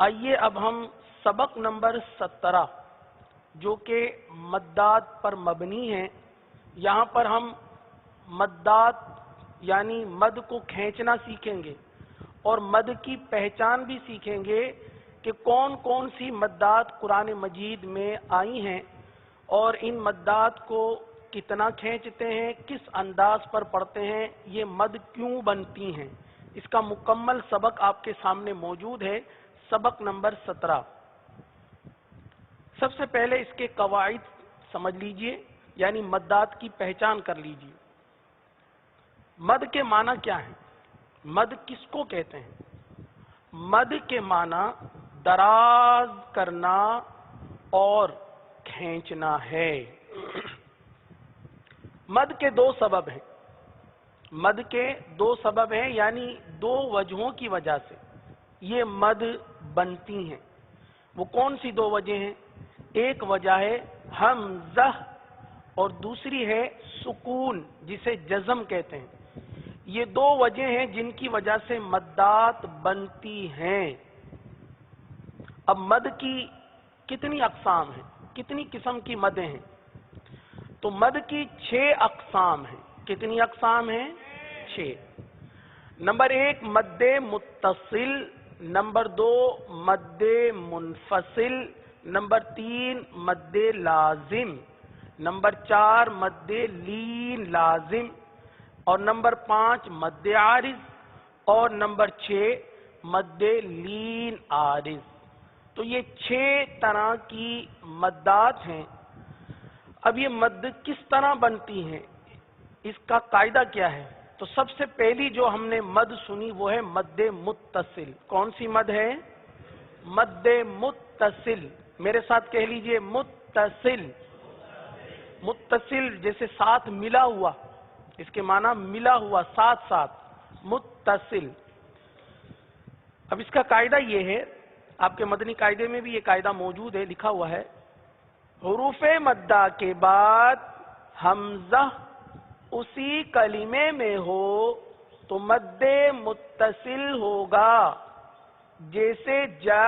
آئیے اب ہم سبق نمبر 17 جو کہ مدات پر مبنی ہے، یہاں پر ہم مدات یعنی مد کو کھینچنا سیکھیں گے اور مد کی پہچان بھی سیکھیں گے کہ کون کون سی مدات قرآن مجید میں آئی ہیں اور ان مدات کو کتنا کھینچتے ہیں، کس انداز پر پڑھتے ہیں، یہ مد کیوں بنتی ہیں۔ اس کا مکمل سبق آپ کے سامنے موجود ہے، سبق نمبر 17۔ سب سے پہلے اس کے قواعد سمجھ لیجئے، یعنی مدات کی پہچان کر لیجئے۔ مد کے معنی کیا ہیں؟ مد کس کو کہتے ہیں؟ مد کے معنی دراز کرنا اور کھینچنا ہے۔ مد کے دو سبب ہیں، مد کے دو سبب ہیں، یعنی دو وجہوں کی وجہ سے یہ مد بنتی ہیں۔ وہ کون سی دو وجہ ہیں؟ ایک وجہ ہے حمزہ اور دوسری ہے سکون جسے جزم کہتے ہیں۔ یہ دو وجہ ہیں جن کی وجہ سے مدات بنتی ہیں۔ اب مد کی کتنی اقسام ہیں، کتنی قسم کی مدیں ہیں؟ تو مد کی 6 اقسام ہیں۔ کتنی اقسام ہیں؟ 6۔ نمبر 1 مد متصل، نمبر 2 مد منفصل، نمبر 3 مد لازم، نمبر 4 مد لین لازم، اور نمبر 5 مد عارض، اور نمبر 6 مد لین عارض۔ تو یہ 6 طرح کی مدات ہیں۔ اب یہ مد کس طرح بنتی ہیں، اس کا قاعدہ کیا ہے؟ تو سب سے پہلی جو ہم نے مد سنی وہ ہے مد متصل۔ کون سی مد ہے؟ مد متصل۔ میرے ساتھ کہہ لیجئے متصل۔ متصل جیسے ساتھ ملا ہوا، اس کے معنی ملا ہوا، ساتھ ساتھ، متصل۔ اب اس کا قاعدہ یہ ہے، آپ کے مدنی قاعدے میں بھی یہ قاعدہ موجود ہے، لکھا ہوا ہے، حروف مدہ کے بعد حمزہ اسی کلمے میں ہو تو مد متصل ہوگا، جیسے جاء۔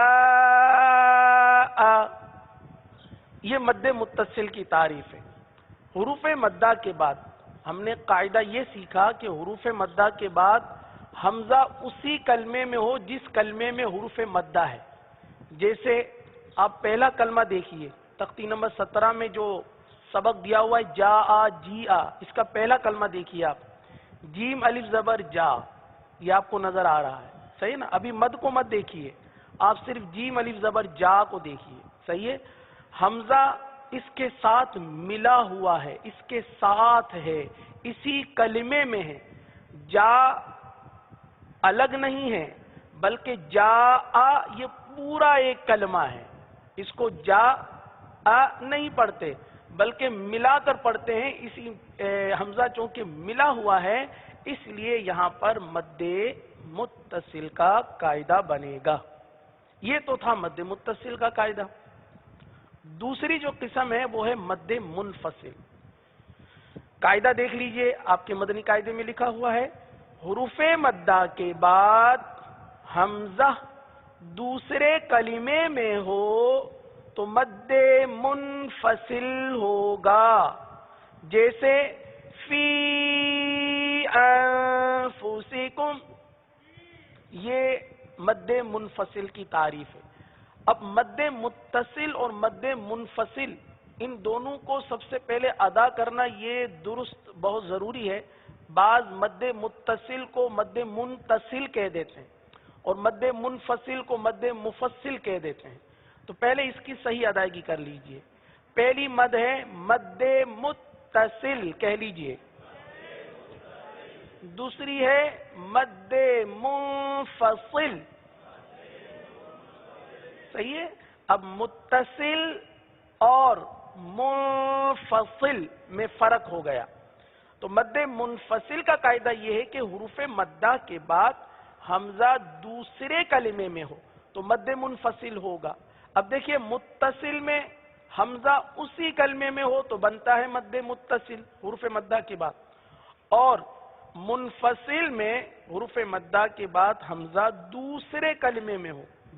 یہ مد متصل کی تعریف ہے۔ حروف مدہ کے بعد ہم نے قاعدہ یہ سیکھا کہ حروف مدہ کے بعد حمزہ اسی کلمے میں ہو جس کلمے میں حروف مدہ ہے۔ جیسے آپ پہلا کلمہ دیکھیے، تختی نمبر 17 میں جو سبق دیا ہوا ہے جا جی آ، اس کا پہلا کلمہ دیکھیے آپ، جیم الف زبر جا، یہ آپ کو نظر آ رہا ہے، صحیح نا؟ ابھی مد کو مت دیکھیے، آپ صرف جیم الف زبر جا کو دیکھیے، صحیح ہے؟ حمزہ اس کے ساتھ ملا ہوا ہے، اس کے ساتھ ہے، اسی کلمے میں ہے۔ جا الگ نہیں ہے بلکہ جا یہ پورا ایک کلمہ ہے، اس کو جا نہیں پڑھتے بلکہ ملا کر پڑھتے ہیں۔ اسی حمزہ چونکہ ملا ہوا ہے اس لیے یہاں پر مد متصل کا قاعدہ بنے گا۔ یہ تو تھا مد متصل کا قاعدہ۔ دوسری جو قسم ہے وہ ہے مد منفصل۔ قاعدہ دیکھ لیجئے، آپ کے مدنی قاعدے میں لکھا ہوا ہے، حروف مدہ کے بعد حمزہ دوسرے کلمے میں ہو تو مد منفصل ہوگا، جیسے فی انفسکم، یہ مد منفصل کی تعریف ہے۔ اب مد متصل اور مد منفصل ان دونوں کو سب سے پہلے ادا کرنا یہ درست بہت ضروری ہے۔ بعض مد متصل کو مد منتصل کہہ دیتے ہیں اور مد منفصل کو مد مفصل کہہ دیتے ہیں، تو پہلے اس کی صحیح ادائیگی کر لیجئے۔ پہلی مد ہے مد متصل، کہہ لیجئے۔ دوسری ہے مد منفصل، صحیح ہے؟ اب متصل اور منفصل میں فرق ہو گیا۔ تو مد منفصل کا قاعدہ یہ ہے کہ حروف مدہ کے بعد حمزہ دوسرے کلمے میں ہو تو مد منفصل ہوگا۔ اب دیکھیے متصل میں حمزہ اسی کلمے میں ہو تو بنتا ہے مد متصل حروف مدہ کے بعد، اور منفصل میں حروف مدہ کے بعد حمزہ دوسرے کلمے میں ہو،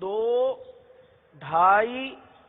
2, 2.5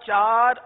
4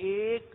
1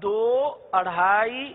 2, 2.5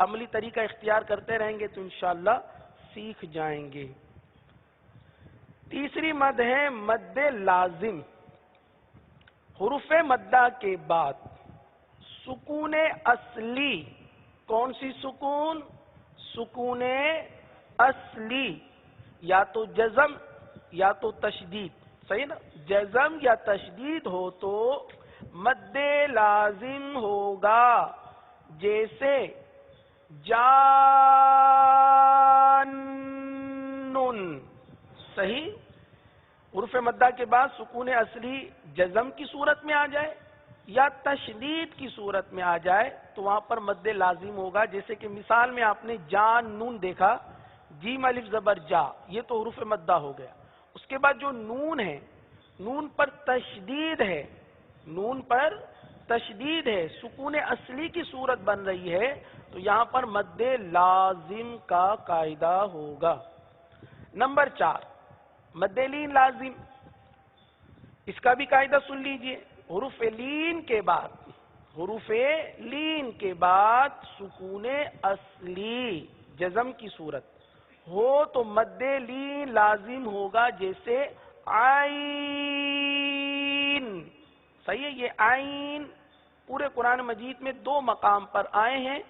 عملی طریقہ اختیار کرتے رہیں گے تو انشاءاللہ سیکھ جائیں گے۔ تیسری مد ہے مد لازم۔ حروف مدہ کے بعد سکون اصلی، کون سی سکون؟ سکون اصلی، یا تو جزم یا تو تشدید، صحیح نا؟ جزم یا تشدید ہو تو مد لازم ہوگا، جیسے جانن، صحیح؟ حروف مدہ کے بعد سکون اصلی جزم کی صورت میں آ جائے یا تشدید کی صورت میں آ جائے تو وہاں پر مد لازم ہوگا، جیسے کہ مثال میں آپ نے جان نون دیکھا، جیم الف زبر جا، یہ تو حروف مدہ ہو گیا۔ اس کے بعد جو نون ہے، نون پر تشدید ہے، نون پر تشدید ہے، سکون اصلی کی صورت بن رہی ہے تو یہاں پر مد لازم کا قاعدہ ہوگا۔ نمبر 4 مد لین لازم، اس کا بھی قاعدہ سن لیجئے۔ حروف لین کے بعد، حروف لین کے بعد سکون اصلی جزم کی صورت ہو تو مد لین لازم ہوگا، جیسے عین، صحیح ہے؟ یہ عین پورے قرآن مجید میں 2 مقام پر آئے ہیں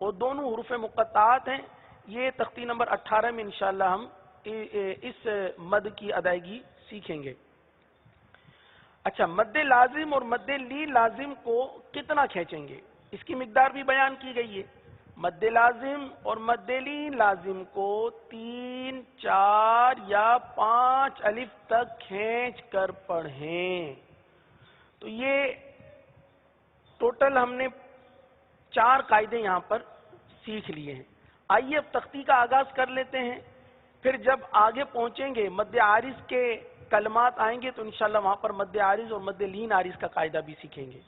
اور دونوں حروف مقطعات ہیں۔ یہ تختی نمبر 18 میں انشاءاللہ ہم اس مد کی ادائیگی سیکھیں گے۔ اچھا، مد لازم اور مد لین لازم کو کتنا کھینچیں گے، اس کی مقدار بھی بیان کی گئی ہے۔ مد لازم اور مد لین لازم کو 3، 4 یا 5 الف تک کھینچ کر پڑھیں۔ تو یہ ٹوٹل ہم نے 4 قاعدے یہاں پر سیکھ لیے ہیں۔ آئیے اب تختی کا آغاز کر لیتے ہیں، پھر جب آگے پہنچیں گے مد عارض کے کلمات آئیں گے تو انشاءاللہ وہاں پر مد عارض اور مد لین عارض کا قاعدہ بھی سیکھیں گے۔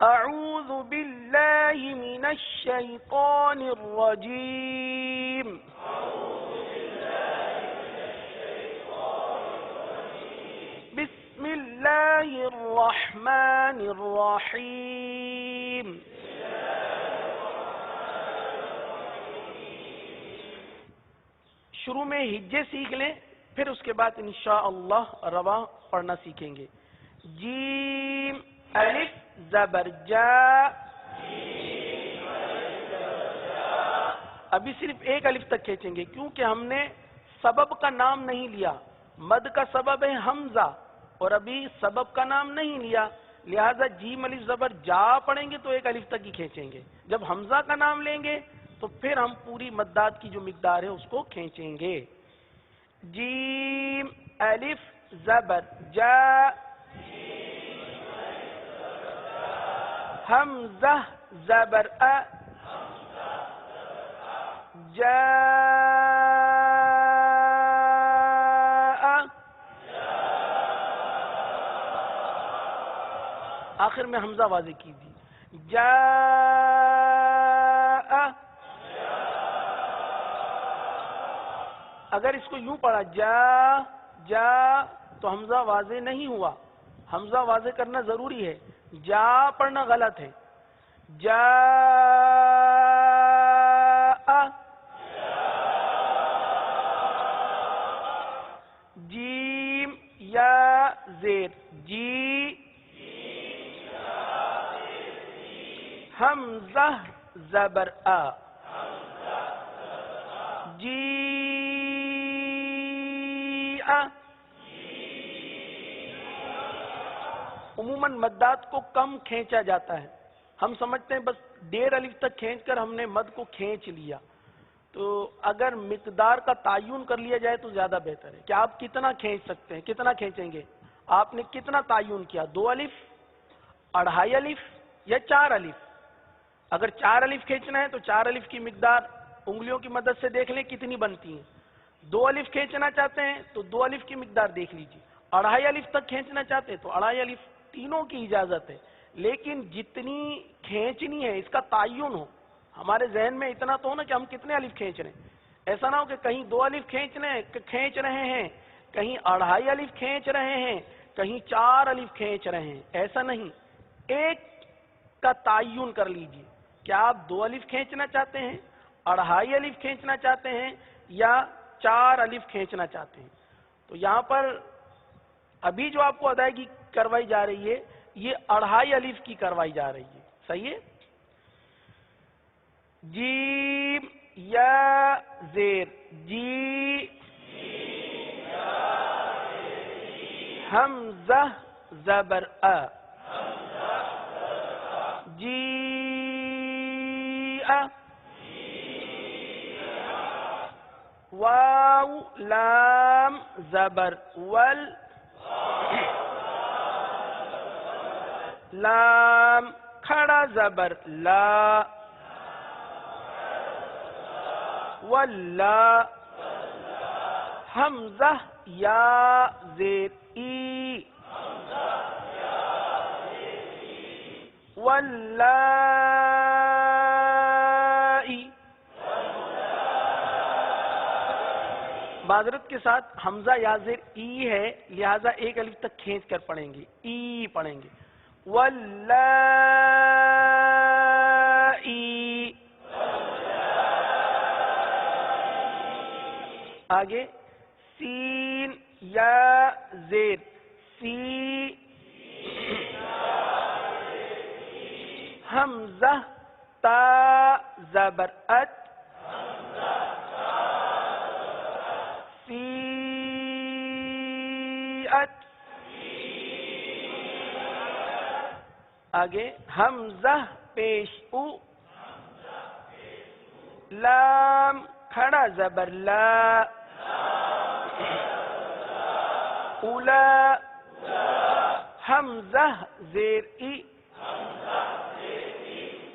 اعوذ باللہ من الشیطان الرجیم، بسم اللہ الرحمن الرحیم۔ شروع میں ہجے سیکھ لیں، پھر اس کے بعد انشاءاللہ رواں پڑھنا سیکھیں گے۔ جیم الف زبر جا، ابھی صرف ایک الف تک کھینچیں گے کیونکہ ہم نے سبب کا نام نہیں لیا۔ مد کا سبب ہے حمزہ اور ابھی سبب کا نام نہیں لیا، لہذا جیم الف زبر جا پڑھیں گے تو ایک الف تک ہی کھینچیں گے۔ جب حمزہ کا نام لیں گے تو پھر ہم پوری مدات کی جو مقدار ہے اس کو کھینچیں گے۔ جیم الف زبر جا، حمزہ زبر ا، جا، آخر میں حمزہ واضح کیجیے، جا۔ اگر اس کو یوں پڑھا جا جا تو حمزہ واضح نہیں ہوا، حمزہ واضح کرنا ضروری ہے، جا پڑھنا غلط ہے۔ جا، جیم یا زیر جی، حمزہ زبر ا، جی ا۔ عموماً مدات کو کم کھینچا جاتا ہے، ہم سمجھتے ہیں بس 1.5 الف تک کھینچ کر ہم نے مد کو کھینچ لیا، تو اگر مقدار کا تعین کر لیا جائے تو زیادہ بہتر ہے کہ آپ کتنا کھینچ سکتے ہیں، کتنا کھینچیں گے۔ آپ نے کتنا تعین کیا، 2 الف، 2.5 الف یا 4 الف؟ اگر 4 الف کھینچنا ہے تو 4 الف کی مقدار انگلیوں کی مدد سے دیکھ لیں کتنی بنتی ہیں۔ 2 الف کھینچنا چاہتے ہیں تو 2 الف کی مقدار دیکھ لیجیے۔ 2.5 الف تک کھینچنا چاہتے ہیں تو 2.5 الف، تینوں کی اجازت ہے، لیکن جتنی کھینچنی ہے اس کا تعین ہو، ہمارے ذہن میں اتنا تو ہو نا کہ ہم کتنے الف کھینچ رہے ہیں، ایسا نہ ہو کہ کہیں 2 الف کھینچ رہے ہیں، کہیں 2.5 الف کھینچ رہے ہیں، کہیں 4 الف کھینچ رہے ہیں، ایسا نہیں، ایک کا تعین کر لیجیے کیا آپ 2 الف کھینچنا چاہتے ہیں، 2.5 الف کھینچنا چاہتے ہیں، یا 4 الف کھینچنا چاہتے ہیں؟ تو یہاں پر ابھی جو آپ کو ادائیگی کروائی جا رہی ہے یہ 2.5 الف کی کروائی جا رہی ہے. صحیح ہے؟ جیم یا زیر، جی، حمزہ زبر ا، جی ا، واو لام زبر ول، لام کھڑا زبر لا، واللہ، حمزہ یا زیر ای، واللائی. معذرت کے ساتھ حمزہ یا زیر ای ہے، لہذا 1 الف تک کھینچ کر پڑھیں گے، ای پڑھیں گے. واللائی. آگے سین یا زیر سی، حمزہ تا زبر ات، سی ات. آگے حمزہ پیش او، لام کھڑا زبر لا، اولا، حمزہ زیر ای،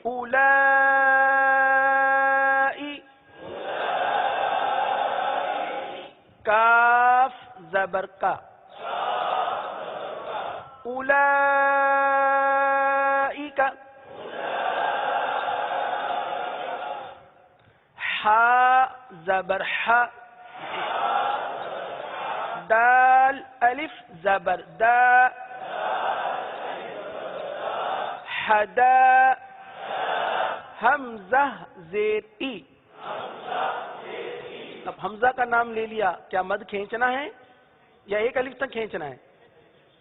اولائی. کاف زبر کا، اولائک. حا زبر حا، دال الف زبر دا، حدا، حمزہ زیر ای. اب حمزہ کا نام لے لیا، کیا مد کھینچنا ہے یا 1 الف تک کھینچنا ہے؟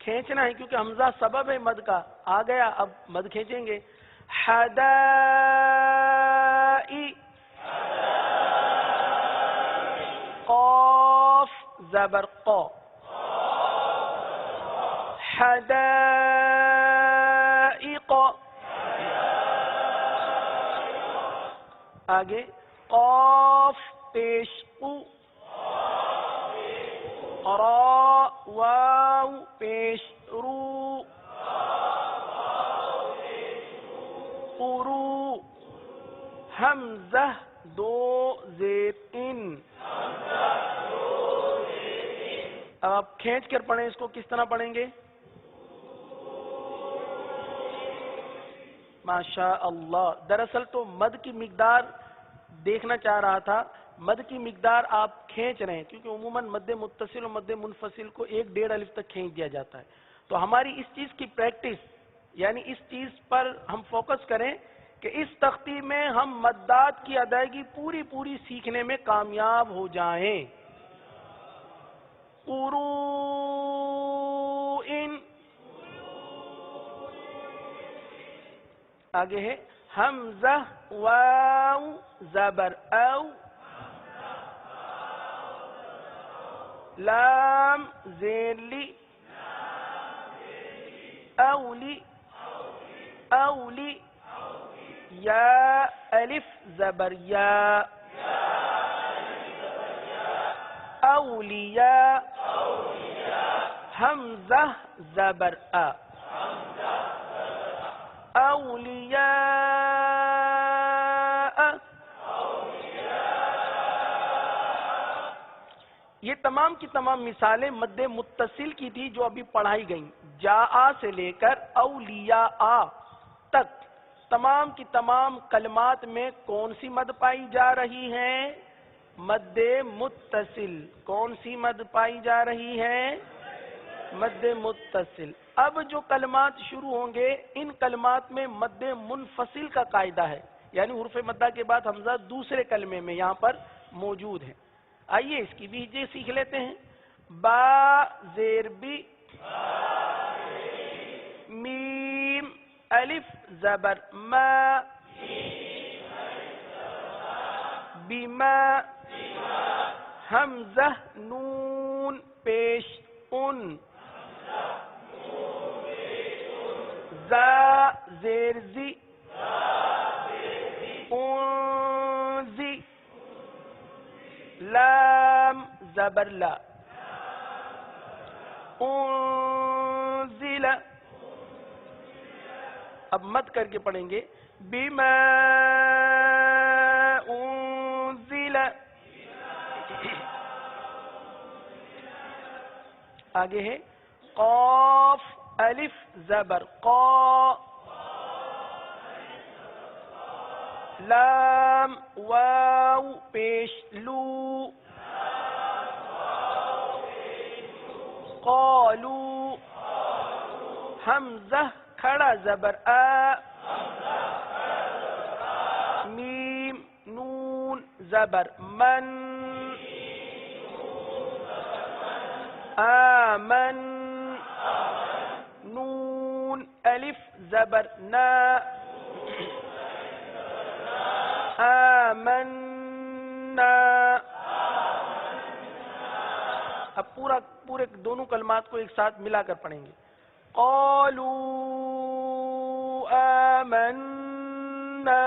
کھینچنا ہے، کیونکہ حمزہ سبب ہے مد کا. آ گیا، اب مد کھینچیں گے. حدائی، قاف زبر قا، حدائق. آگے قاف پیش او، را واو پیش رو، قرو، حمزہ 2 زیر ان. اب آپ کھینچ کر پڑھیں، اس کو کس طرح پڑھیں گے؟ ماشاء اللہ. دراصل تو مد کی مقدار دیکھنا چاہ رہا تھا. مد کی مقدار آپ کھینچ رہے ہیں، کیونکہ عموماً مد متصل اور مد منفصل کو 1-1.5 الف تک کھینچ دیا جاتا ہے. تو ہماری اس چیز کی پریکٹس، یعنی اس چیز پر ہم فوکس کریں کہ اس تختی میں ہم مدات کی ادائیگی پوری سیکھنے میں کامیاب ہو جائیں. قروء. آگے ہے حمزہ واو زبر او، لام زیر لی، اولی، اولی، یا الف زبر یا، اولیاء، حمزہ زبر ا، اولیاء. یہ تمام کی تمام مثالیں مد متصل کی تھی جو ابھی پڑھائی گئیں. جاء سے لے کر اولیاء تک تمام کی تمام کلمات میں کون سی مد پائی جا رہی ہے؟ مد متصل. کون سی مد پائی جا رہی ہے؟ مد متصل. اب جو کلمات شروع ہوں گے ان کلمات میں مد منفصل کا قاعدہ ہے. یعنی حروف مدہ کے بعد حمزہ دوسرے کلمے میں یہاں پر موجود ہے. آئیے اس کی بھی ہجے سیکھ لیتے ہیں. با زیر بی، میم الف زبر ما، بما، حمزہ نون پیش ان، زا زیر زی، انزی، لام زبر لا، انزل. اب مد کر کے پڑھیں گے بما انزل. آگے ہے قاف الف زبر قا، لام واو پیش لو، قالو، حمزہ کھڑا زبر آ، میم نون زبر من، آمن، نون الف زبر نا، آمنا. اب پورے دونوں کلمات کو ایک ساتھ ملا کر پڑھیں گے. قالوا آمنا،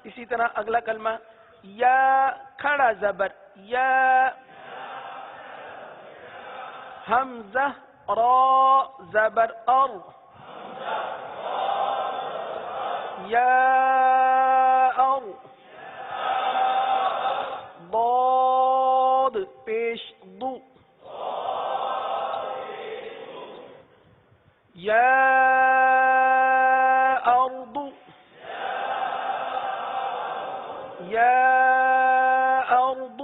اسی طرح اگلا کلمہ یا کھڑا زبر یا، حمزہ را زبر ار، یا ار، ضاد پیش ضو، یا ارض، یا ارض.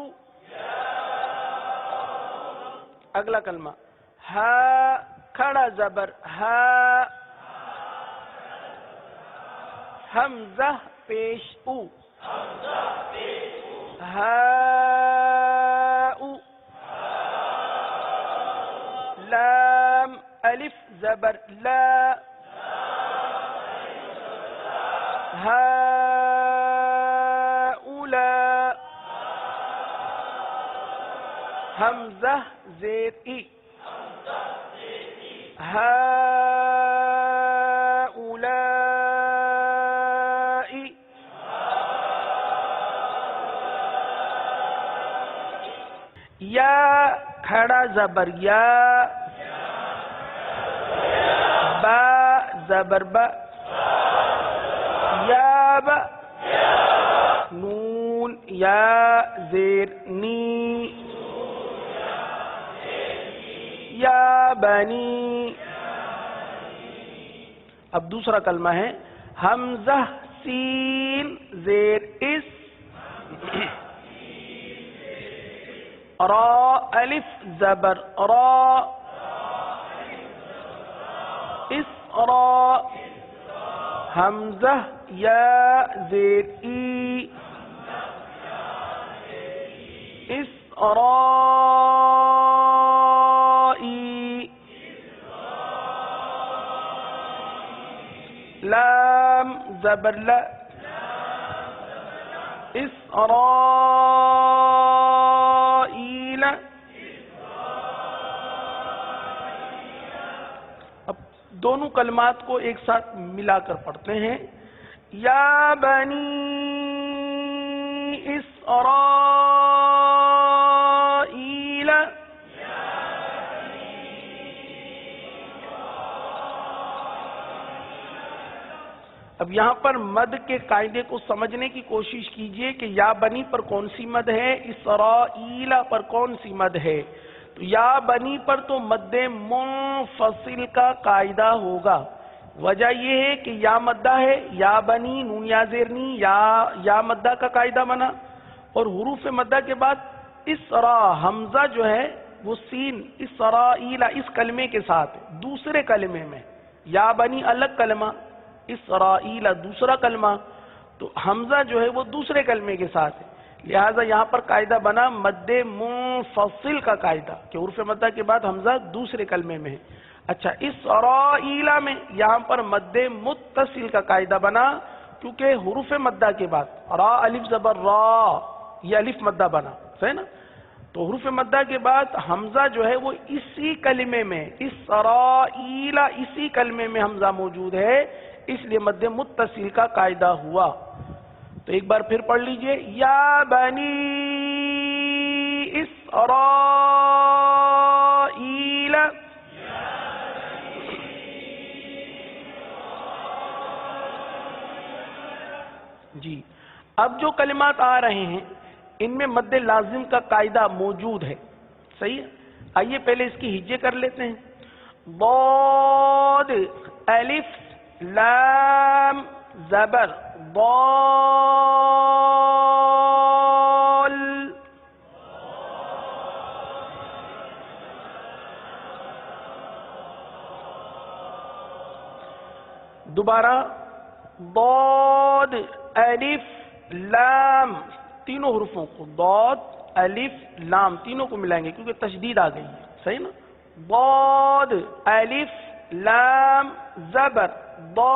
اگلا کلمہ ہا کھڑا زبر ہا، حمزہ پیش او، ہاء، لام الف زبر لا، ہؤلاء، حمزہ زیر ای، ہؤلاء. یا کھڑا زبر یا، با زبر با، یا با، نون یا زیر نی، یا بنی. اب دوسرا کلمہ ہے حمزہ سین زیر اس، را الف زبر را، اس را، حمزہ یا زیر ای، اس را ای. لام زبر لا، اسرائیل. اب دونوں کلمات کو ایک ساتھ ملا کر پڑھتے ہیں. یا بنی اسرائیل، اب یہاں پر مد کے قاعدے کو سمجھنے کی کوشش کیجئے کہ یا بنی پر کون سی مد ہے، اسرائیل پر کون سی مد ہے. تو یا بنی پر تو مد منفصل کا قاعدہ ہوگا. وجہ یہ ہے کہ یا مدہ ہے، یا بنی نون یا زیرنی یا مدہ کا قاعدہ بنا، اور حروف مدہ کے بعد اسرا حمزہ جو ہے وہ سین اسرائیل اس کلمے کے ساتھ دوسرے کلمے میں، یا بنی الگ کلمہ، اسرائیل دوسرا کلمہ، تو حمزہ جو ہے وہ دوسرے کلمے کے ساتھ ہے، لہٰذا یہاں پر قاعدہ بنا مد منفصل کا قاعدہ کہ حروف مدہ کے بعد حمزہ دوسرے کلمے میں ہے۔ اچھا اسرائیل میں یہاں پر مد متصل کا قاعدہ بنا کیونکہ حروف مدہ کے بعد را الف زبر را، یہ الف مدہ بنا، صحیح نا؟ تو حروف مدہ کے بعد حمزہ جو ہے وہ اسی کلمے میں، اسرائیل اسی کلمے میں حمزہ موجود ہے، اس لیے مد متصل کا قاعدہ ہوا۔ تو ایک بار پھر پڑھ لیجئے، یا بنی اسرائیل، جی اب جو کلمات آ رہے ہیں ان میں مد لازم کا قاعدہ موجود ہے، صحیح ہے؟ آئیے پہلے اس کی ہجے کر لیتے ہیں۔ ضاد الف لام زبر ضال، دوبارہ ضاد الف لام، تینوں حروفوں کو ضاد الف لام تینوں کو ملائیں گے کیونکہ تشدید آ گئی ہے، صحیح نا؟ ضاد الف لام زبر ضال،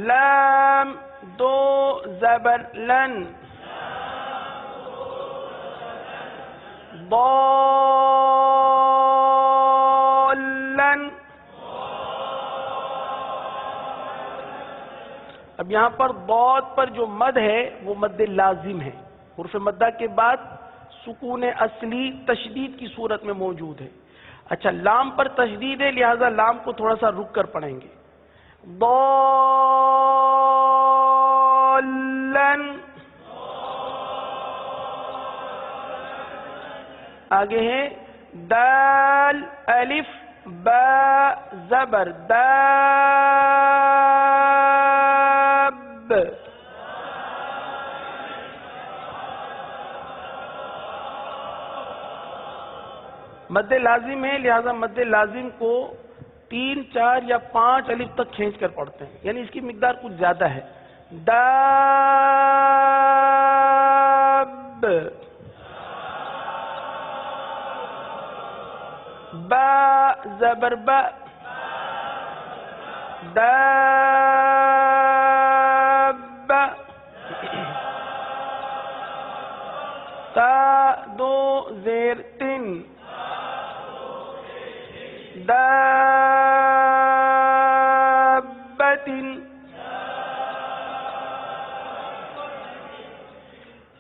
لام دو زبر لن، ضالن۔ اب یہاں پر ضاد پر جو مد ہے وہ مد لازم ہے، حرف مدہ کے بعد سکون اصلی تشدید کی صورت میں موجود ہے۔ اچھا لام پر تشدید ہے لہذا لام کو تھوڑا سا رک کر پڑھیں گے، ضالن۔ آگے ہے دال الف با زبر داب، مد لازم ہے لہذا مد لازم کو 3 4 یا 5 الف تک کھینچ کر پڑھتے ہیں، یعنی اس کی مقدار کچھ زیادہ ہے۔ داب، با زبر با داب، تا دو زیر تن دابت۔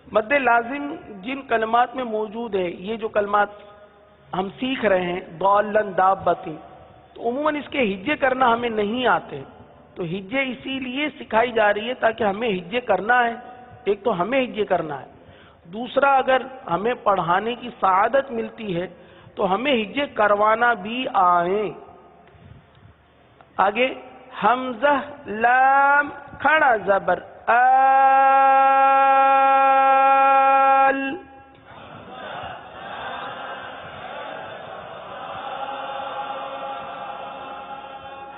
مد لازم جن کلمات میں موجود ہے، یہ جو کلمات ہم سیکھ رہے ہیں ضالن دابتن، تو عموماً اس کے ہجے کرنا ہمیں نہیں آتے، تو ہجے اسی لیے سکھائی جا رہی ہے تاکہ ہمیں ہجے کرنا ہے، ایک تو ہمیں ہجے کرنا ہے، دوسرا اگر ہمیں پڑھانے کی سعادت ملتی ہے تو ہمیں ہجے کروانا بھی آئیں۔ آگے حمزہ لام کھڑا زبر آل،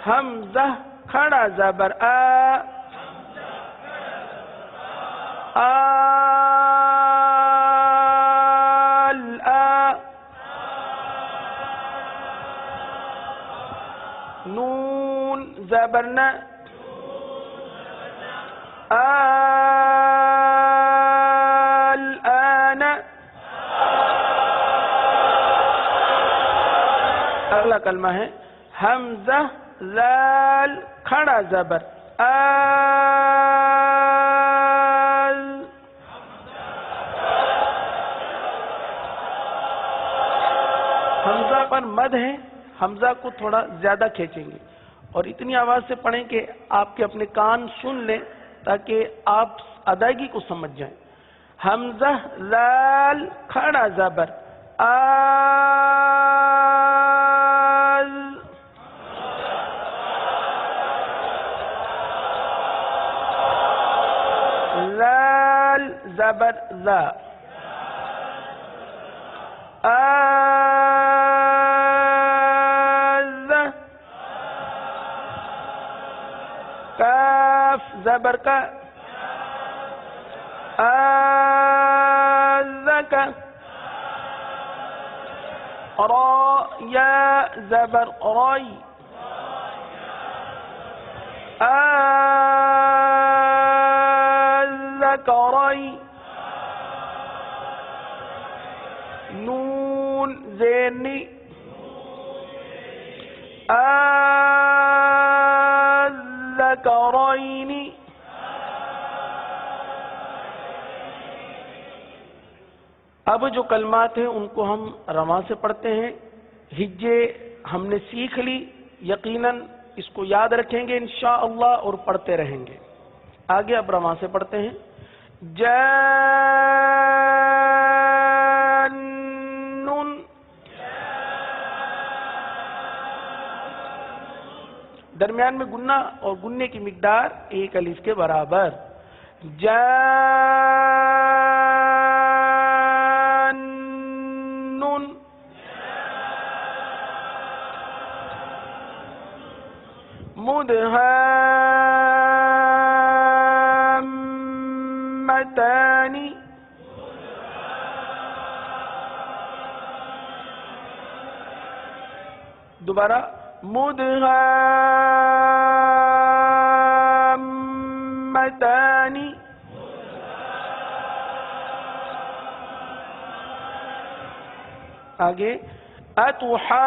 حمزہ کھڑا زبر آ، آل آ، نون زبر ن، آل آن۔ اگلا کلمہ ہے حمزہ لال کھڑا زبر آل، حمزہ پر مد ہے، حمزہ کو تھوڑا زیادہ کھینچیں گے اور اتنی آواز سے پڑھیں کہ آپ کے اپنے کان سن لیں تاکہ آپ ادائیگی کو سمجھ جائیں۔ حمزہ لال کھڑا زبر آل، زبر ذا کاف زبر کا را یا زبر رائی ذکرائی نون زینی ذکرائنی اب جو کلمات ہیں ان کو ہم رواں سے پڑھتے ہیں. ہجے ہم نے سیکھ لی، یقیناً اس کو یاد رکھیں گے انشاءاللہ اور پڑھتے رہیں گے. آگے اب رواں سے پڑھتے ہیں. جانن درمیان میں گننا اور گننے کی مقدار ایک الف کے برابر. جانن مدہامتانی دوبارہ مدہامتانی آگے اتحاجونی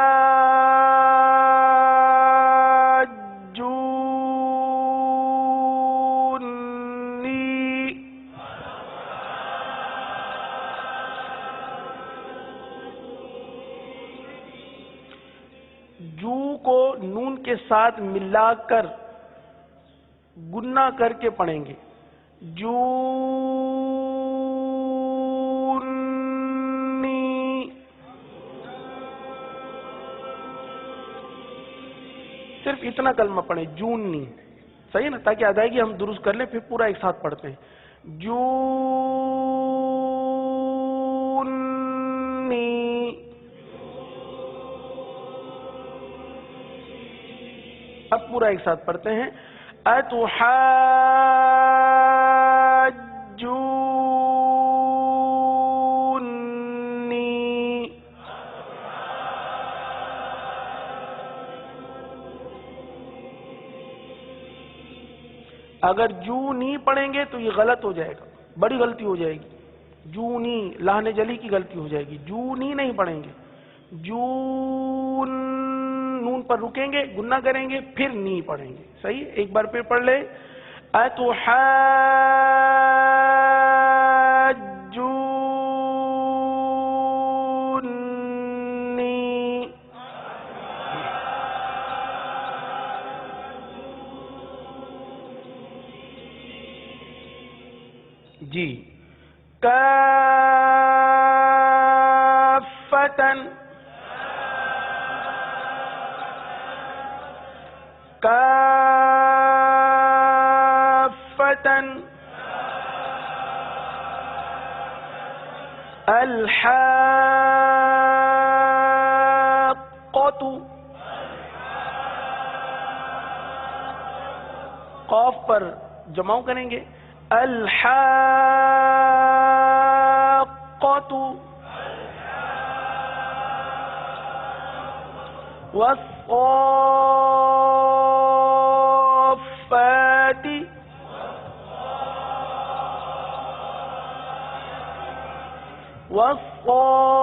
جو کو نون کے ساتھ ملا کر گنا کر کے پڑھیں گے. صرف اتنا کلمہ پڑھیں جونی، صحیح نا، تاکہ ادائیگی ہم درست کر لیں. پھر پورا ایک ساتھ پڑھتے ہیں. جونی اب پورا ایک ساتھ پڑھتے ہیں. اتحاجونی اگر جو نہیں پڑھیں گے تو یہ غلط ہو جائے گا، بڑی غلطی ہو جائے گی. جونی لہن جلی کی غلطی ہو جائے گی. جونی نہیں پڑھیں گے، جون نون پر رکیں گے، گننا کریں گے، پھر نہیں پڑھیں گے. صحیح، ایک بار پھر پڑھ لیں. اتحاجونی جی. کافتن کافتن الحاقۃ قاف پر جماؤ کریں گے. الحاقۃ والصافات والصافات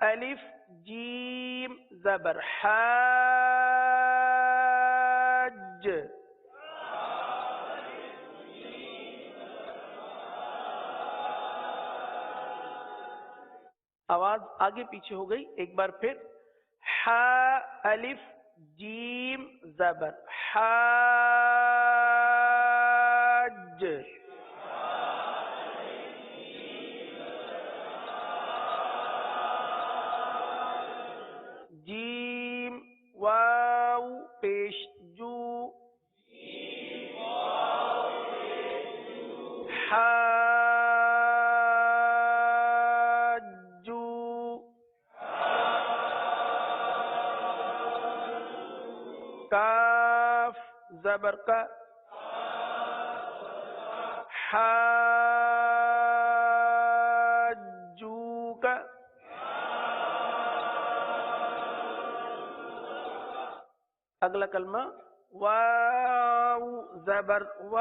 الف جیم زبر حاج. آواز آگے پیچھے ہو گئی، ایک بار پھر. الف جیم زبر حاج. جی کاف زبر کا، حاجوک، اگلا کلمہ واو زبر و،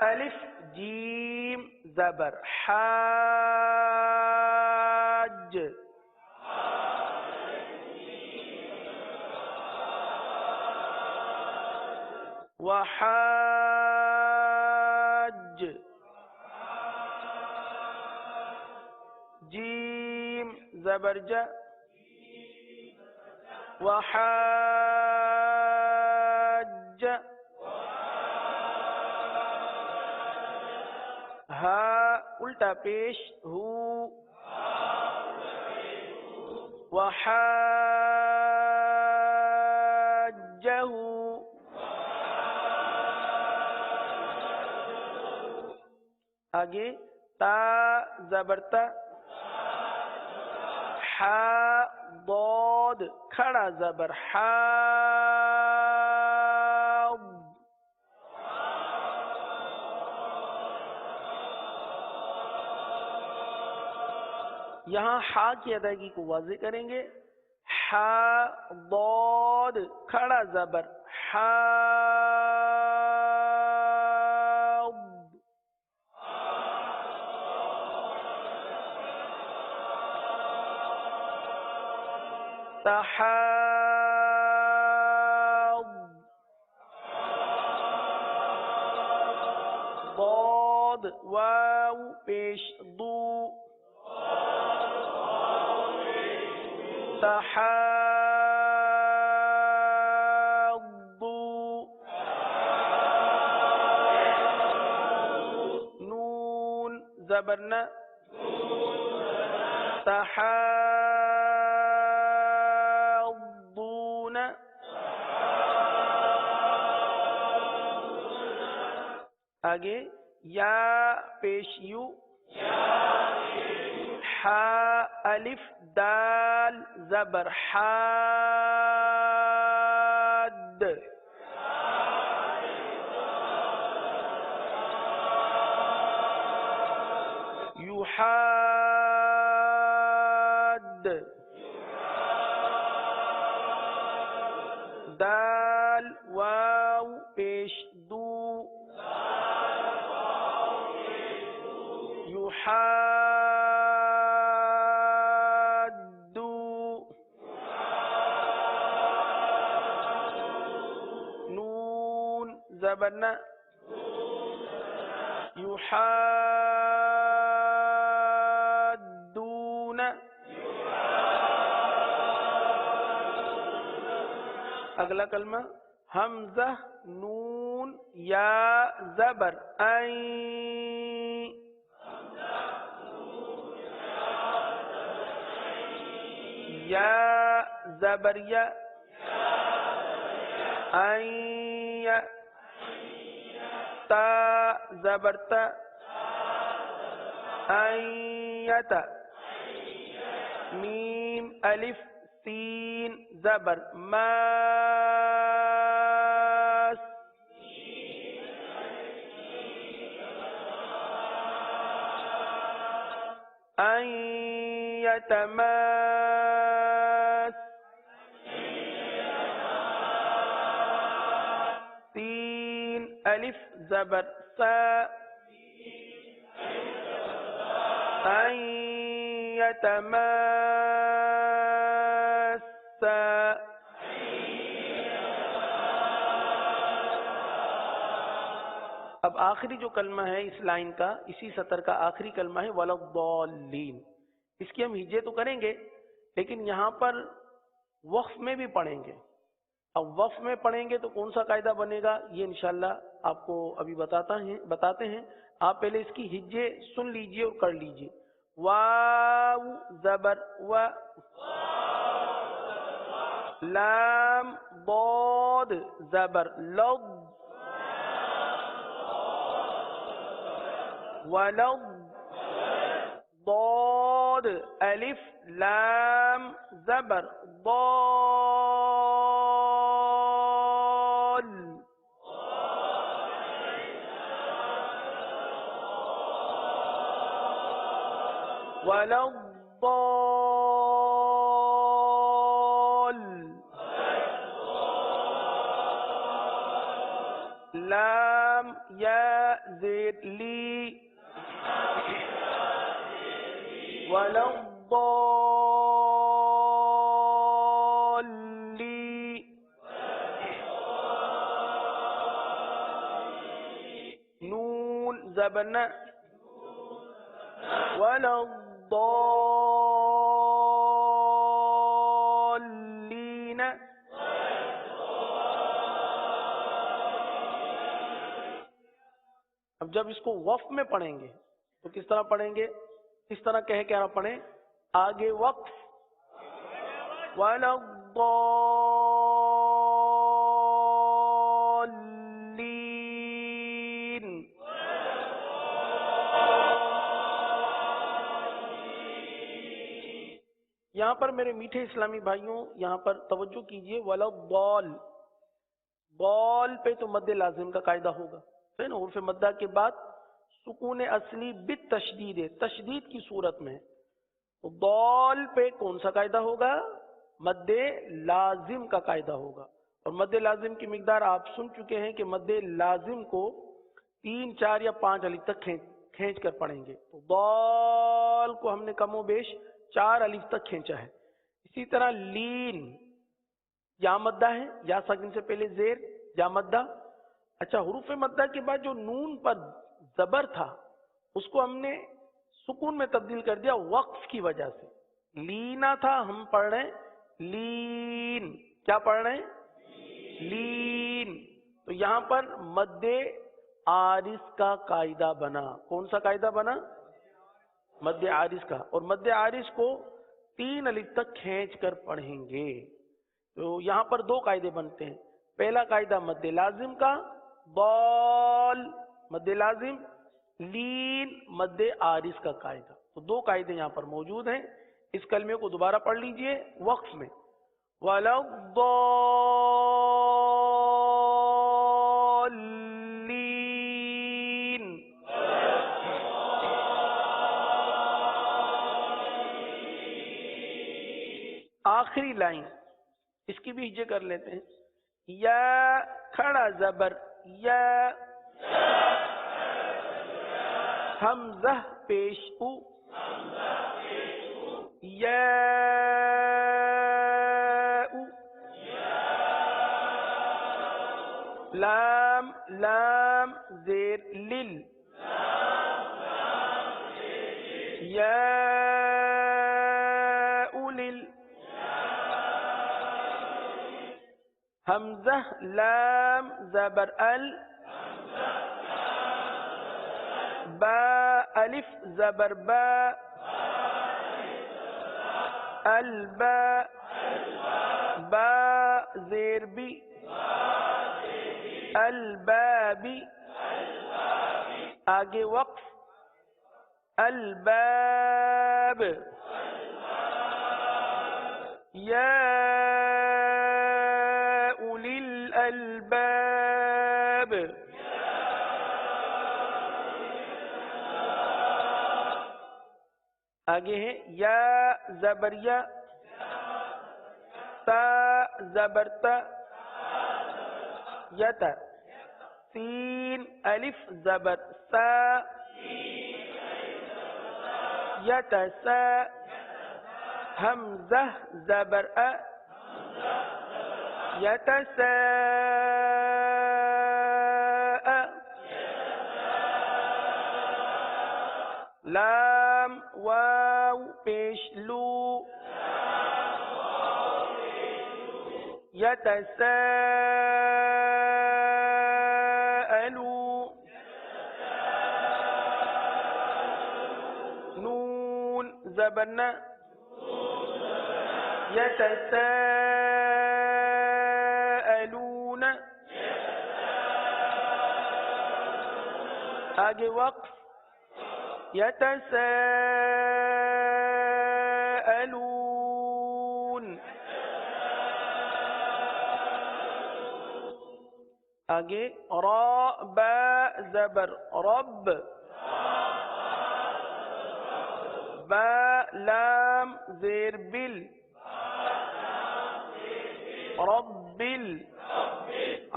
الف جیم زبر حاج، وحاج، جیم زبر ج، وحاج، ہا الٹا پیش ہو، وحاجہ، آگے تا زبر تا، حا ضاد کھڑا زبر حاض، یہاں حا کی ادائیگی کو واضح کریں گے، حا ضاد کھڑا زبر حاض، تحاض، ضاد واو پیش ضو، تحاضوا، نون زبرنا، تحاضون، آگے یا پیش یو، حا الف دال زبر حاد، یحاد، دال واو پیش دو، یحاد، نون زبرنا، یحادون، اگلا کلمہ حمزہ نون یا زبر این، یا زبر یا، این، تا زبر تا، ایت، میم الف سین زبر ماس، ایتماس، سین الف زبر سا، ایتماسا، اب آخری جو کلمہ ہے اس لائن کا، اسی سطر کا آخری کلمہ ہے وَلَضَّالِّينَ، اس کی ہم ہجے تو کریں گے لیکن یہاں پر وقف میں بھی پڑھیں گے۔ اب وقف میں پڑھیں گے تو کون سا قاعدہ بنے گا یہ انشاءاللہ آپ کو ابھی بتاتے ہیں، آپ پہلے اس کی ہجے سن لیجئے اور کر لیجئے۔ واو زبر و، لام ضاد زبر لض، ولض، ضاد ضاد الف لام زبر ضال ولا الضال لام یا زید لی ولا الضالين نون زبرنا ولا الضالين اب جب اس کو وقف میں پڑھیں گے تو کس طرح پڑھیں گے؟ اس طرح کہہ پڑھیں آگے وقف وَلَا الضَّالِّينَ یہاں پر میرے میٹھے اسلامی بھائیوں یہاں پر توجہ کیجئے وَلَا الضَّالِّ ضال پہ تو مد لازم کا قاعدہ ہوگا ہے نا، حرف مدہ کے بعد سکون اصلی بالتشدید ہے، تشدید کی صورت میں ضال پہ کون سا قاعدہ ہوگا؟ مد لازم کا قاعدہ ہوگا، اور مد لازم کی مقدار آپ سن چکے ہیں کہ مد لازم کو 3 4 یا 5 الف تک کھینچ کر پڑھیں گے، تو ضال کو ہم نے کم و بیش 4 الف تک کھینچا ہے۔ اسی طرح لین یا مدہ ہے، یا ساکن سے پہلے زیر یا مدہ۔ اچھا، حروف مدہ کے بعد جو نون پر زبر تھا اس کو ہم نے سکون میں تبدیل کر دیا وقف کی وجہ سے، لینا تھا ہم پڑھ رہے ہیں لین، کیا پڑھ رہے ہیں؟ لین۔ تو یہاں پر مد عارض کا قاعدہ بنا، کون سا قاعدہ بنا؟ مد عارض کا، اور مد عارض کو 3 الف تک کھینچ کر پڑھیں گے۔ تو یہاں پر 2 قاعدے بنتے ہیں، پہلا قاعدہ مد لازم کا ضال مد لازم، لین مد عارض کا قاعدہ، تو 2 قاعدے یہاں پر موجود ہیں۔ اس کلمے کو دوبارہ پڑھ لیجئے وقف میں وَلَا الضَّالِّينَ۔ آخری لائن اس کی بھی ہجے کر لیتے ہیں، یا کھڑا زبر یا، حمزہ پیش او، یا او، لام لام زیر لل، یا اولل، حمزہ لام زبر ال، با الف زبر با، البا، با زیر بی، البابی، آگے وقف الباب، یا اولی الالباب، آگے ہے یا زبر یا، تا زبر تا، یتا، سین الف زبر سا، یتسا، حمزہ زبر ا، یتساء، لام واو پیش لو، یتساءلوا، نون زبرنا، یتساءلون، آگے وقف يتساءلون. آگے را با زبر رب، با لام زیر بل ربل،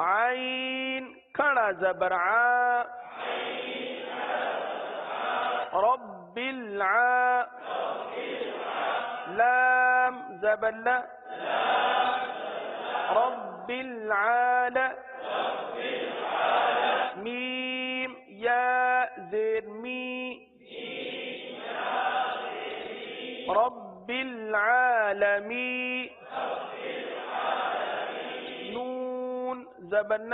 عین کھڑا زبر ع رب الع، لام زبر ل رب العال، میم یا زیر می رب العالمین، نون زبر ن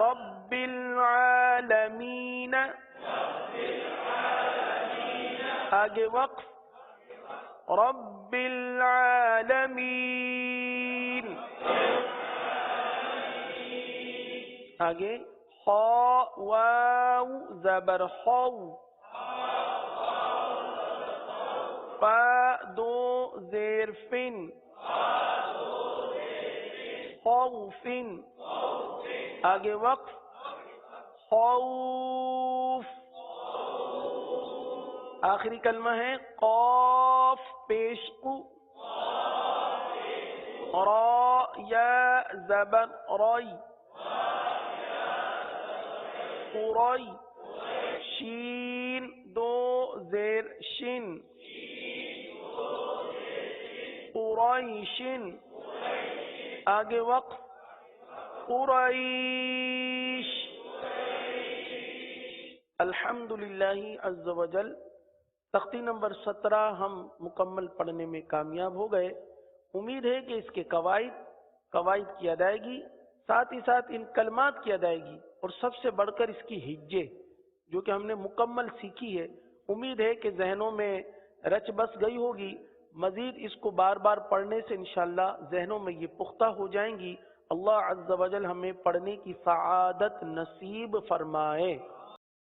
رب العالمین. آگے وقف رب العالمین. آگے خا واو زبر خو، فا دو زیر فن خوفن. آگے وقف خوف. آخری کلمہ ہے قاف پیش قو، را یا زبر رائی قرائی، شین دو زیر شن قریشن. آگے وقف قریش. الحمدللہ عز وجل تختی نمبر 17 ہم مکمل پڑھنے میں کامیاب ہو گئے. امید ہے کہ اس کے قواعد کی ادائیگی، ساتھ ہی ساتھ ان کلمات کی ادائیگی، اور سب سے بڑھ کر اس کی ہجے جو کہ ہم نے مکمل سیکھی ہے، امید ہے کہ ذہنوں میں رچ بس گئی ہوگی. مزید اس کو بار بار پڑھنے سے انشاءاللہ ذہنوں میں یہ پختہ ہو جائیں گی. اللہ عز و جل ہمیں پڑھنے کی سعادت نصیب فرمائے.